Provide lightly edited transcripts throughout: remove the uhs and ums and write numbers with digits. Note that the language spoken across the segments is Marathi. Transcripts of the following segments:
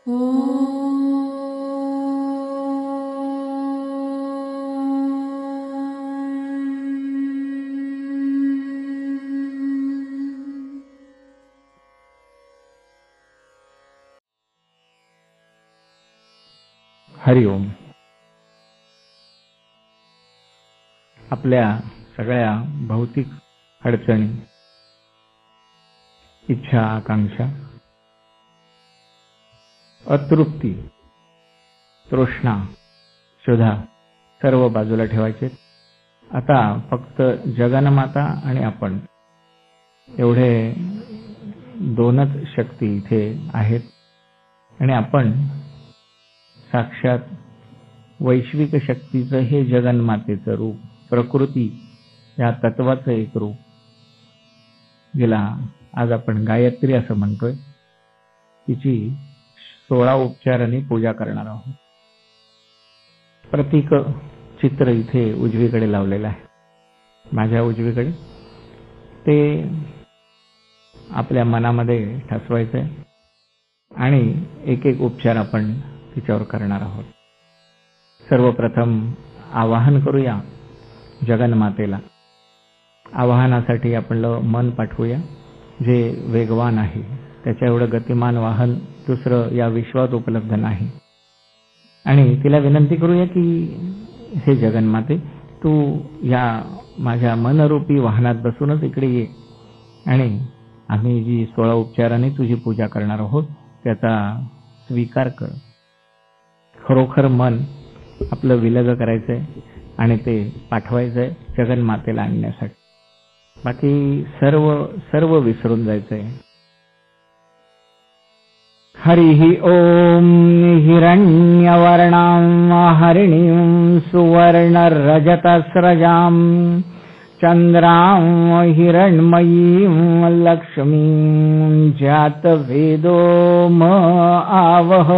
हरिओम. आपल्या सगळ्या भौतिक अडचणी, इच्छा, आकांक्षा, अतृप्ती, तृष्णा, क्षुधा सर्व बाजूला ठेवायचे. आता फक्त जगन्माता आणि आपण एवढे दोनच शक्ती इथे आहेत. आणि आपण साक्षात वैश्विक शक्तीचं हे जगन्मातेचं रूप, प्रकृती या तत्वाचं एक रूप, जिला आज आपण गायत्री असं म्हणतोय, तिची 16 उपचारांनी पूजा करणार आहोत. प्रतीक चित्र इथे उजवीकडे लावलेलं आहे, माझ्या उजवीकडे. ते आपल्या मनामध्ये ठसवायचंय आणि एक एक उपचार आपण तिच्यावर करणार आहोत. सर्वप्रथम आवाहन करूया जगन्मातेला. आवाहनासाठी आपलं मन पाठवूया, जे वेगवान आहे. त्याच्या एवढं गतिमान वाहन दुसरं या विश्वात उपलब्ध नाही. आणि तिला विनंती करूया की हे जगन्माते, तू या माझ्या मनरूपी वाहनात बसूनच इकडे ये आणि आम्ही जी 16 उपचारांनी तुझी पूजा करणार आहोत त्याचा स्वीकार कर. खरोखर मन आपलं विलग करायचंय आणि ते पाठवायचंय जगन्मातेला आणण्यासाठी. बाकी सर्व विसरून जायचंय. हरिः ओम. हिरण्यवर्णां हरिणीं सुवर्णरजतस्रजां चंद्रां हिरण्मयीं लक्ष्मीं जातवेदो म आवह.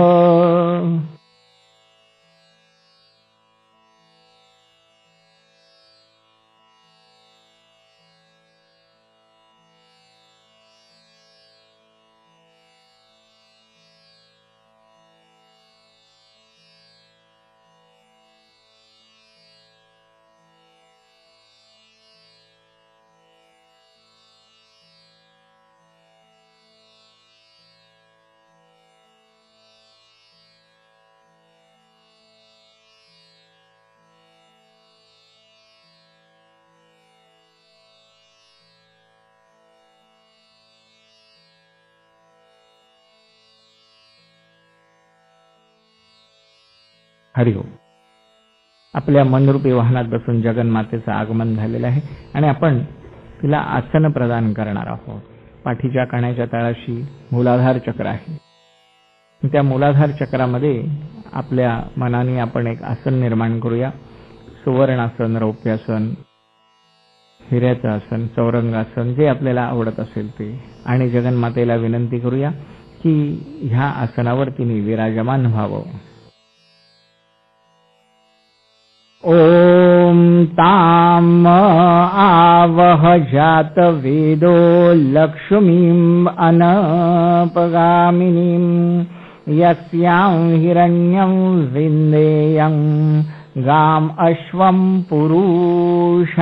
हरिओम. आपल्या मनरूपी वाहनात बसून जगन्मातेचं आगमन झालेलं आहे आणि आपण तिला आसन प्रदान करणार आहोत. पाठीच्या कण्याच्या तळाशी मूलाधार चक्र आहे. त्या मूलाधार चक्रामध्ये आपल्या मनाने आपण एक आसन निर्माण करूया. सुवर्णासन, रौप्यासन, हिऱ्याचं आसन, चौरंगासन, जे आपल्याला आवडत असेल ते. आणि जगन्मातेला विनंती करूया की ह्या आसनावर तिने विराजमान व्हावं. ओम ताम आवह जात वेदो लक्ष्मीं अनपगामिनीं यस्यां हिरण्यं विन्देयं गाम अश्वं पुरुषानहम्.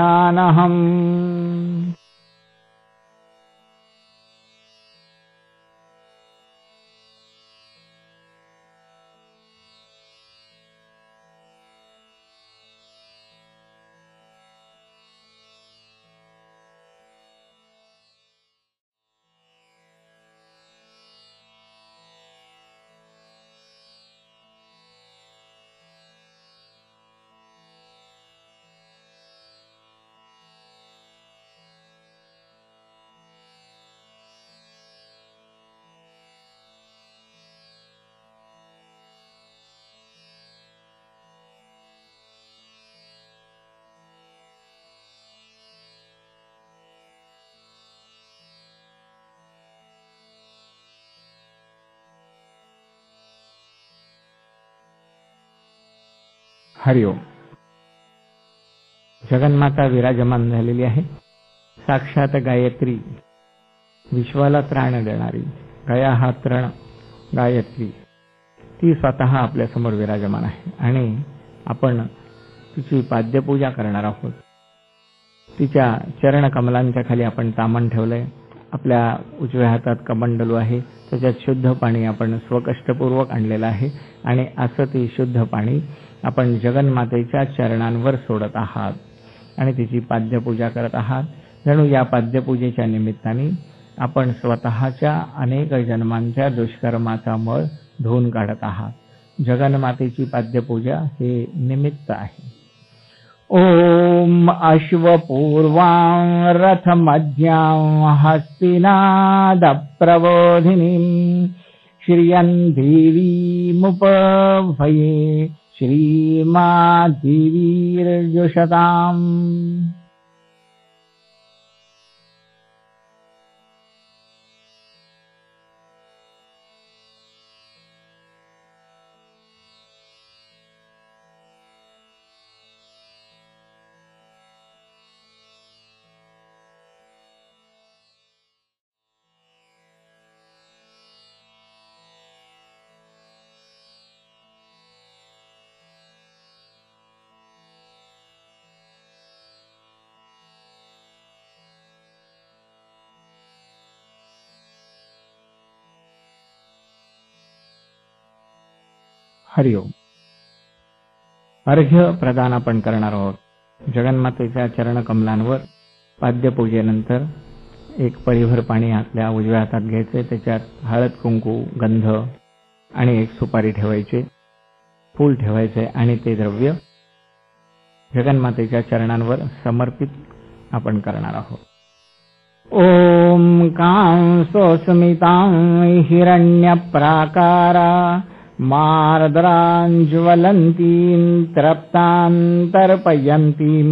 हरिओम. जगन्माता विराजमान झालेली आहे. साक्षात गायत्री, विश्वाला त्राण देणारी. गया हा तृण गायत्री. ती स्वतः आपल्या समोर विराजमान आहे आणि आपण तिची पाद्यपूजा करणार आहोत. तिच्या चरण कमलांच्या खाली आपण तामण ठेवलंय. आपल्या उजव्या हातात कमंडलू आहे, त्याच्यात शुद्ध पाणी आपण स्वकष्टपूर्वक आणलेलं आहे आणि असं ते शुद्ध पाणी आपण जगन्मातेच्या चरणांवर सोडत आहात आणि तिची पाद्यपूजा करत आहात. जणू या पाद्यपूजेच्या निमित्ताने आपण स्वतःच्या अनेक जन्मांच्या दुष्कर्माचा मळ धुवून काढत आहात. जगन्मातेची पाद्यपूजा हे निमित्त आहे. ओम अश्वपूर्वां रथमध्यां हस्तिनाद प्रबोधिनीं श्रियं देवीमुपभये श्रीमादेवीर्जुषताम्. हरिओम. अर्घ्य प्रदान आपण करणार आहोत. जगन्मातेच्या चरण कमलांवर पाद्यपूजेनंतर एक परिभर पाणी आपल्या उजव्या हातात घ्यायचे. त्याच्यात हळद, कुंकू, गंध आणि एक सुपारी ठेवायची, फूल ठेवायचे आणि ते द्रव्य जगन्मातेच्या चरणांवर समर्पित आपण करणार आहोत. ओम कांसोस्मितां हिरण्यप्राकारा मार्द्राञ्ज्वलन्तीं तृप्तां तर्पयन्तीं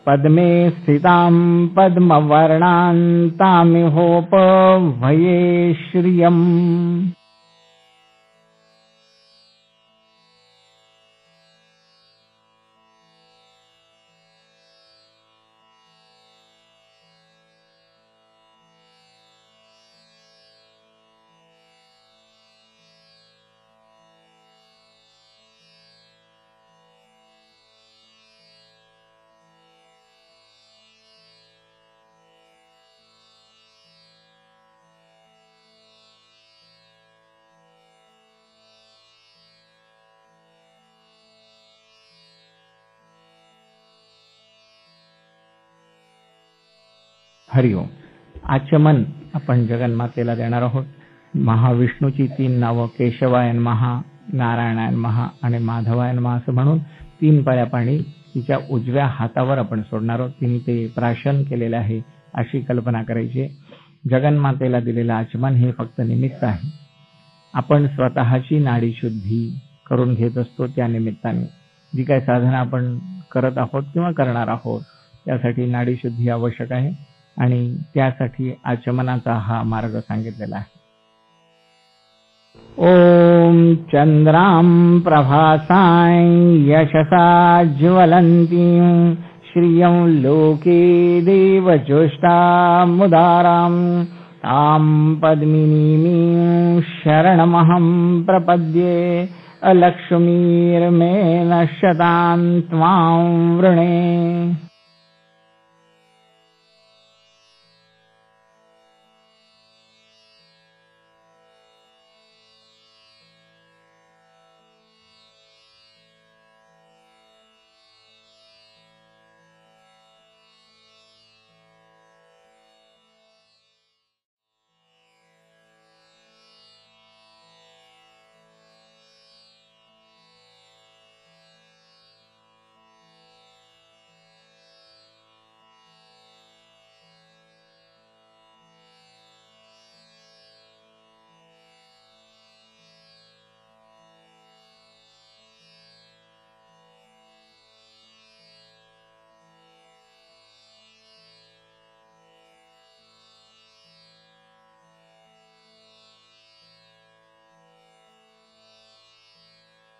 पद्मे स्थितां पद्मवर्णां तामिहोपभये श्रियम्. हरिओम. आचमन आपण जगन्मातेला देणार आहोत. महाविष्णूची 3 नावं केशवाय नमः, नारायणाय नमः आणि माधवाय नमः असं म्हणून 3 पाया पाणी तिच्या उजव्या हातावर आपण सोडणार आहोत. तिने ते प्राशन केलेले आहे अशी कल्पना करायची. जगन्मातेला दिलेलं आचमन हे फक्त निमित्त आहे. आपण स्वतःची नाडी शुद्धी करून घेत असतो. त्या निमित्ताने जी काही साधना आपण करत आहोत किंवा करणार आहोत त्यासाठी नाडी शुद्धी आवश्यक आहे आणि त्यासाठी आचमनाचा हा मार्ग सांगितलेला आहे. ओम चंद्रां प्रभासां यशसा ज्वलन्तीं श्रियं लोके देवज्योष्टामुदारां तां पद्मिनीं शरणमहं प्रपद्ये अलक्ष्मीर्मे नश्यतां त्वां वृणे.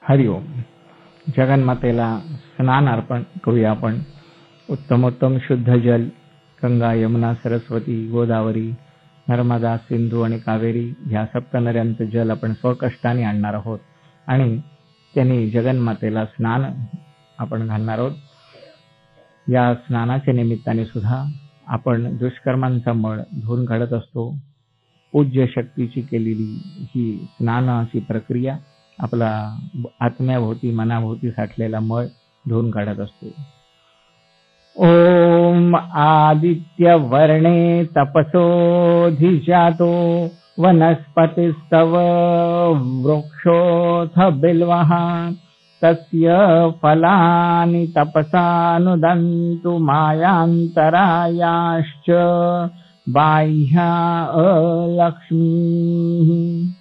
हरिओम. जगन्मातेला स्नान अर्पण करूया आपण. उत्तमोत्तम शुद्ध जल गंगा, यमुना, सरस्वती, गोदावरी, नर्मदा, सिंधू आणि कावेरी ह्या 7 नद्यांचं जल आपण स्वकष्टाने आणणार आहोत आणि त्यांनी जगन्मातेला स्नान आपण घालणार आहोत. या स्नानाच्या निमित्ताने सुद्धा आपण दुष्कर्मांचा मळ धुवून काढत असतो. पूज्य शक्तीची केलेली ही स्नानाची प्रक्रिया आपला आत्म्याभोवती मनाभोवती साठलेला मळ धुवून काढत असतो. ओम आदित्य वर्णे तपसोऽधिजातो वनस्पतिस्तव वृक्षोऽथ बिल्वः तस्य फलानि तपसानुदन्तु मायान्तरायाश्च बाह्या अलक्ष्मीः.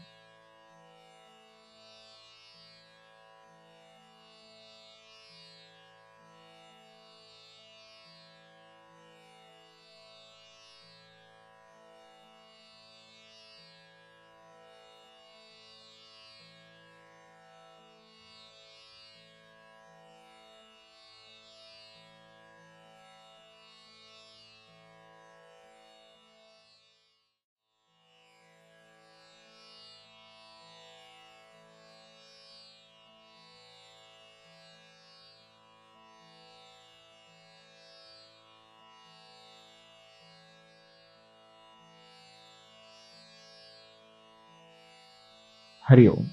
हरिओम.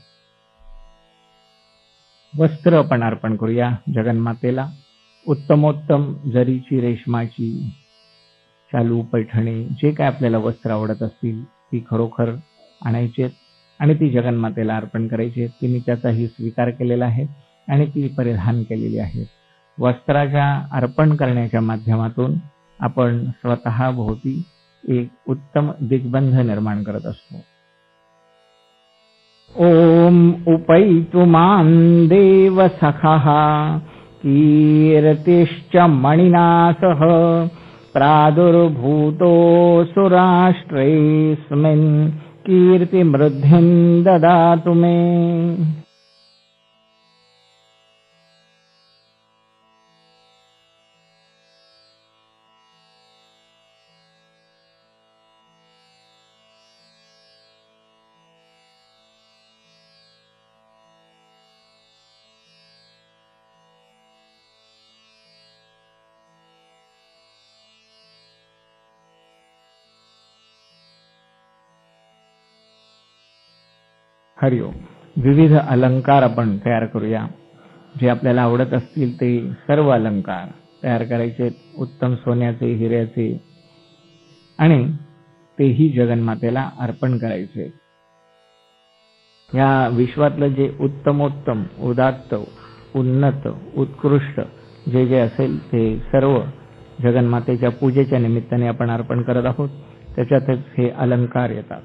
वस्त्र आपण अर्पण करूया जगन्मातेला. उत्तमोत्तम जरीची, रेशमाची, शालू, पैठणी, जे काय आपल्याला वस्त्र आवडत असतील ती खरोखर आणायची आणि ती जगन्मातेला अर्पण करायची. तिने त्याचाही स्वीकार केलेला आहे आणि ती परिधान केलेली आहे. वस्त्राच्या अर्पण करण्याच्या माध्यमातून आपण स्वतः भोवती एक उत्तम दिग्बंध निर्माण करत असतो. ओम उपैतु मां देव सखः कीर्तिश्च मणिना सह प्रादुर्भूतोऽसुराष्ट्रेऽस्मिन् कीर्तिमृद्धिं ददातु मे. हरिओम. विविध अलंकार आपण तयार करूया. जे आपल्याला आवडत असतील ते सर्व अलंकार तयार करायचे, उत्तम सोन्याचे, हिऱ्याचे, आणि तेही जगन्मातेला अर्पण करायचे. या विश्वातलं जे उत्तमोत्तम, उदात्त, उन्नत, उत्कृष्ट जे जे असेल ते सर्व जगन्मातेच्या पूजेच्या निमित्ताने आपण अर्पण करत आहोत. त्याच्यातच हे अलंकार येतात.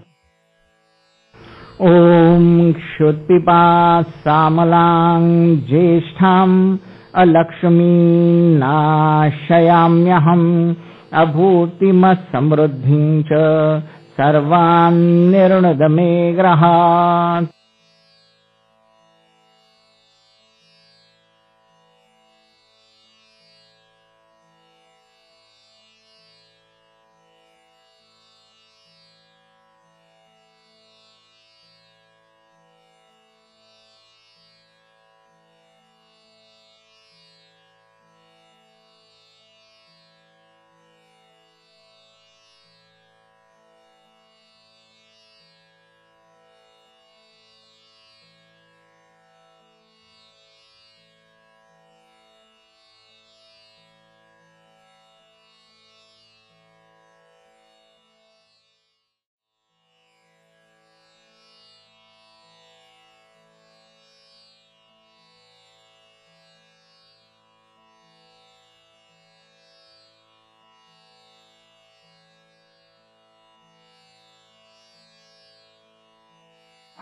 ओम क्षुत्पिपा सामलां ज्येष्ठां अलक्ष्मीं नाशयाम्यहम् अभूतिमसमृद्धिं च सर्वान् निर्णद मे ग्रहात्.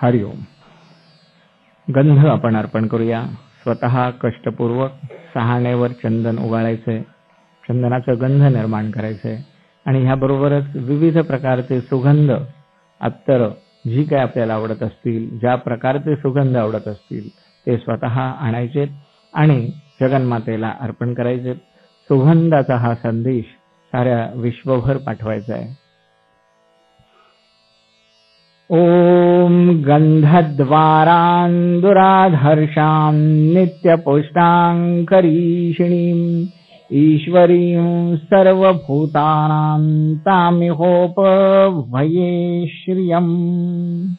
हरिओम. गंध आपण अर्पण करूया. स्वतः कष्टपूर्वक सहाणेवर चंदन उगाळायचे, चंदनाचं गंध निर्माण करायचे आणि ह्याबरोबरच विविध प्रकारचे सुगंध, अत्तर जी काय आपल्याला आवडत असतील, ज्या प्रकारचे सुगंध आवडत असतील ते स्वतः आणायचे आणि जगन्मातेला अर्पण करायचे. सुगंधाचा हा संदेश साऱ्या विश्वभर पाठवायचा आहे. ओम गंधद्वारान् दुराधर्षां नित्यपुष्टां करीषिणीं ईश्वरीं सर्वभूतानां तामिहोपभये श्रियम्।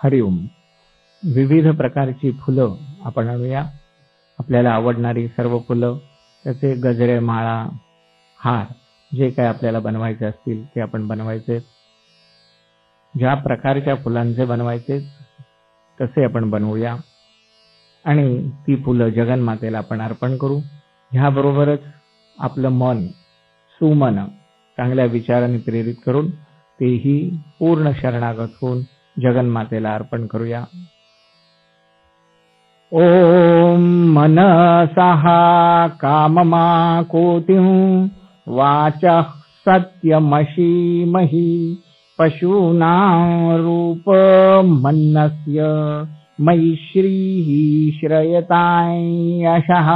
हरिओम. विविध प्रकारची फुलं आपण आणूया. आपल्याला आवडणारी सर्व फुलं, त्याचे गजरे, माळा, हार जे काही आपल्याला बनवायचे असतील ते आपण बनवायचे. ज्या प्रकारच्या फुलांचे बनवायचे तसे आपण बनवूया आणि ती फुलं जगन्मातेला आपण अर्पण करू. ह्याबरोबरच आपलं मन सुमन चांगल्या विचारांनी प्रेरित करून तेही पूर्ण शरणागत होऊन जगन्मातेला अर्पण करूया. ओम मनसः काममाकोतिं वाचः सत्यमशीमहि पशूनां रूपमन्नस्य मयि श्रीः श्रयतां यशः.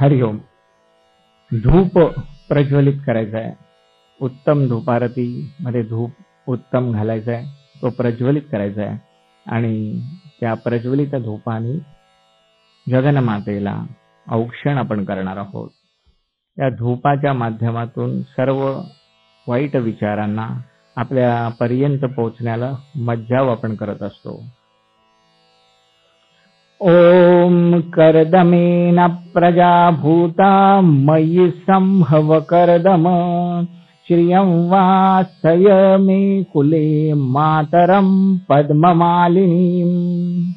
हरिओम. धूप प्रज्वलित करायचा आहे. उत्तम धूपारती मध्ये धूप उत्तम घालायचा आहे, तो प्रज्वलित करायचा आहे आणि त्या प्रज्वलित धूपाने जगन्मातेला औक्षण आपण करणार आहोत. या धूपाच्या माध्यमातून सर्व वाईट विचारांना आपल्या पर्यंत पोहोचण्याला मज्जाव आपण करत असतो. ओम कर्दमेन प्रजाभूता मयि संभव कर्दम श्रियं वासय मे कुले मातरं पद्ममालिनीम्.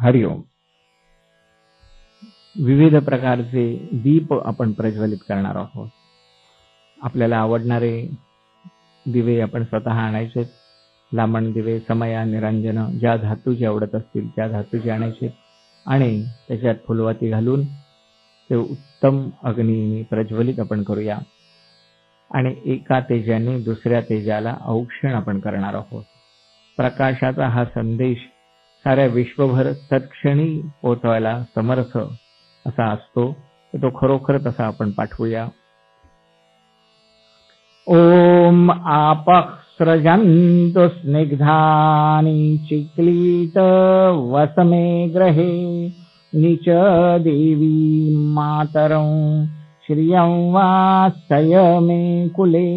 हरिओम. विविध प्रकारचे दीप आपण प्रज्वलित करणार आहोत. आपल्याला आवडणारे दिवे आपण स्वतः आणायचे. लांबण दिवे, समया, निरंजन ज्या धातूचे आवडत असतील त्या धातूचे आणायचे आणि त्याच्यात फुलवाती घालून ते उत्तम अग्नीने प्रज्वलित आपण करूया आणि एका तेजाने दुसऱ्या तेजाला औक्षण आपण करणार आहोत. प्रकाशाचा हा संदेश साऱ्या विश्वभर तत्क्षणी पोहोचवायला समर्थ असा असतो, तो खरोखर तसा आपण पाठवूया. ओम आपः सृजन्तु स्निग्धानि चिक्लीत वसमे ग्रहे निच देवी मातरं श्रियं वास्तय मे कुले।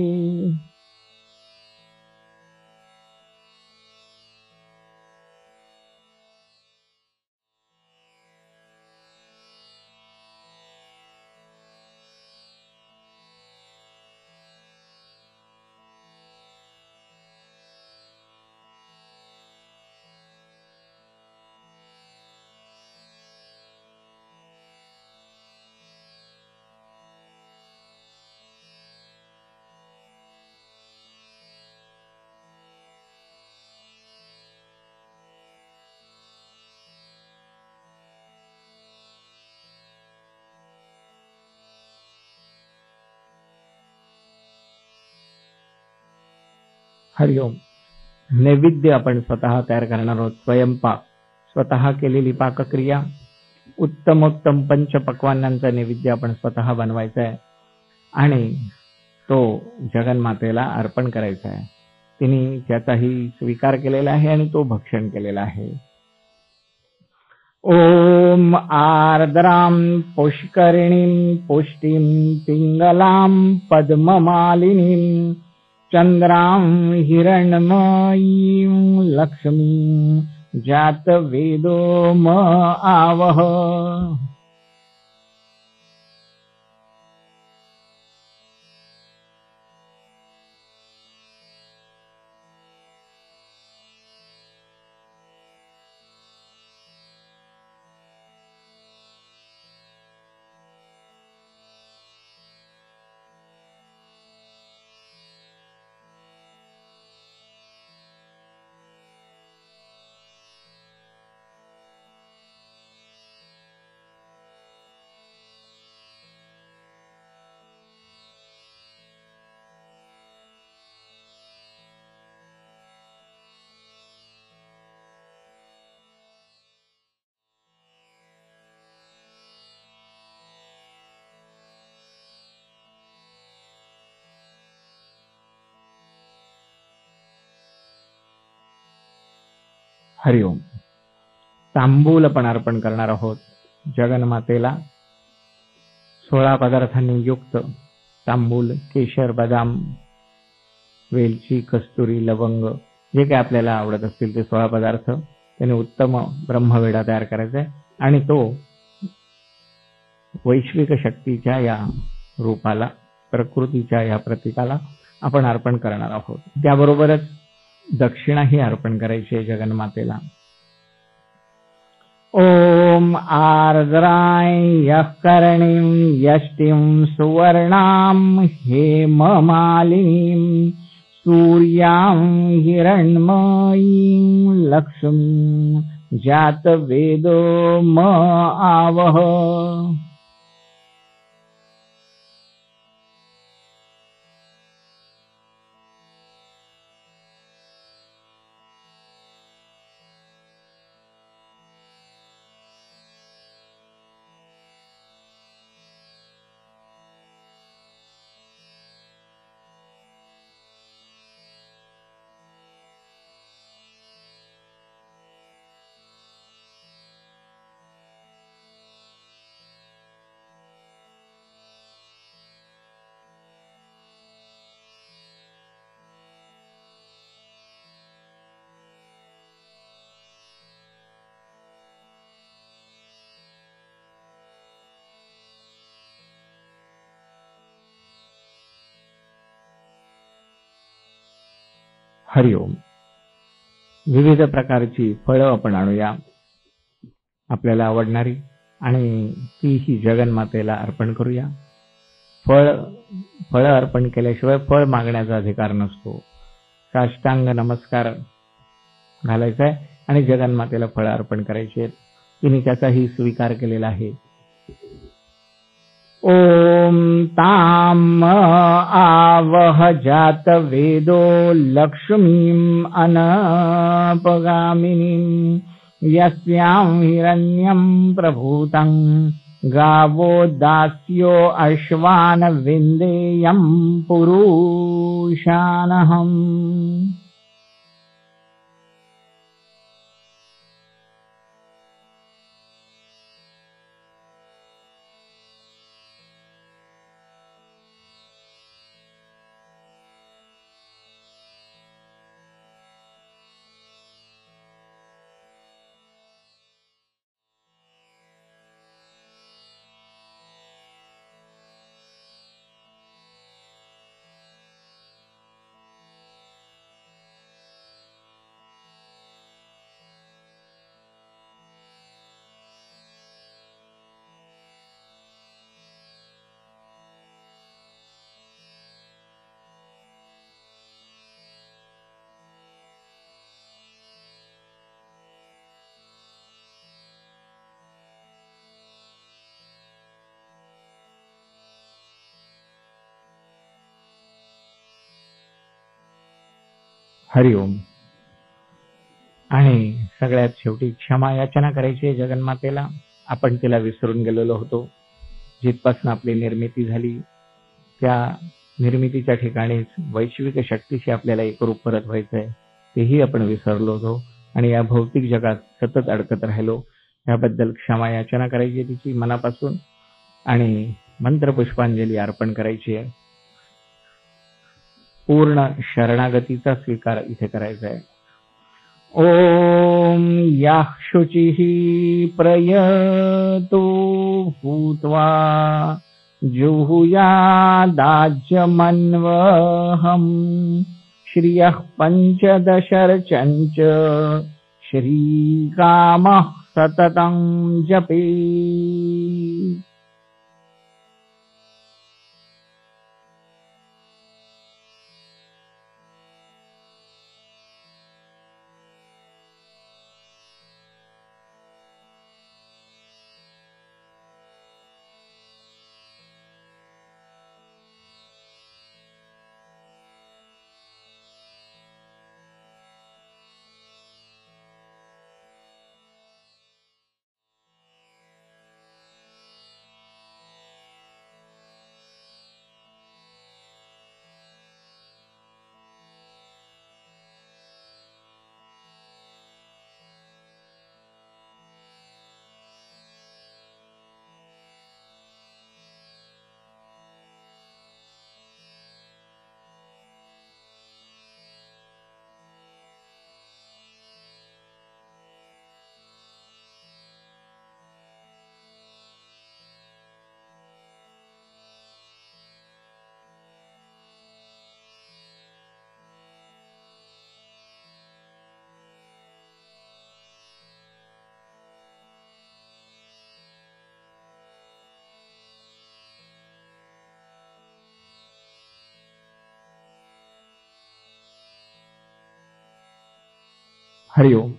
हरिओम. नैवेद्य आपण स्वतः तयार करणार आहोत. स्वयंपाक, स्वतः केलेली पाकक्रिया, उत्तमोत्तम पंचपक्वान्नांचा नैवेद्य आपण स्वतः बनवायचा आहे आणि तो जगन्मातेला अर्पण करायचा आहे. तिने त्याचाही स्वीकार केलेला आहे आणि तो भक्षण केलेला आहे. ओम आर्द्रां पुष्करिणीं पुष्टिं पिंगलां पद्ममालिनीं चंद्रां हिरण्मयीं लक्ष्मीं जातवेदो म आवह. हरिओम. तांबूल पण अर्पण करणार आहोत जगन्मातेला. 16 पदार्थांनी युक्त तांबूल, केशर, बदाम, वेलची, कस्तुरी, लवंग, जे काही आपल्याला आवडत असतील ते 16 पदार्थ त्याने उत्तम ब्रह्मवेढा तयार करायचा आहे आणि तो वैश्विक शक्तीच्या या रूपाला, प्रकृतीच्या या प्रतीकाला आपण अर्पण करणार आहोत. त्याबरोबरच दक्षिणाही अर्पण करायची आहे जगन्मातेला. ओम आर्द्राय यःकर्णीं यष्टिं सुवर्णां हेममालिनीं सूर्यां हिरण्मयीं लक्ष्मीं जातवेदो म आवह. हरिओम. विविध प्रकारची फळं आपण आणूया आपल्याला आवडणारी आणि ती ही जगन्मातेला अर्पण करूया. फळ अर्पण केल्याशिवाय फळ मागण्याचा अधिकार नसतो. साष्टांग नमस्कार घालायचा आहे आणि जगन्मातेला फळ अर्पण करायची आहेत. तिने त्याचाही स्वीकार केलेला आहे. ओम ताम आवह जातवेदो लक्ष्मीं अनपगामिनीं यस्यां हिरण्यं प्रभूतं गावो दास्यो अश्वान विन्देयं पुरुषानहम्. हरिओम. आणि सगळ्यात शेवटी क्षमा याचना करायची आहे जगन्मातेला. आपण तिला विसरून गेलेलो होतो. जिथपासून आपली निर्मिती झाली त्या निर्मितीच्या ठिकाणीच वैश्विक शक्तीशी आपल्याला एकरूप परत व्हायचंय, तेही आपण विसरलो होतो आणि या भौतिक जगात सतत अडकत राहिलो. याबद्दल क्षमा याचना करायची तिची मनापासून आणि मंत्रपुष्पांजली अर्पण करायची आहे. पूर्ण शरणागतीचा स्वीकार इथे करायचा आहे. ओम याः शुचिः प्रयतो भूत्वा जुहुयादाज्यमन्वहम् श्रियः पञ्चदशर्चञ्च श्रीकामः सततं जपेत्. हरिओम.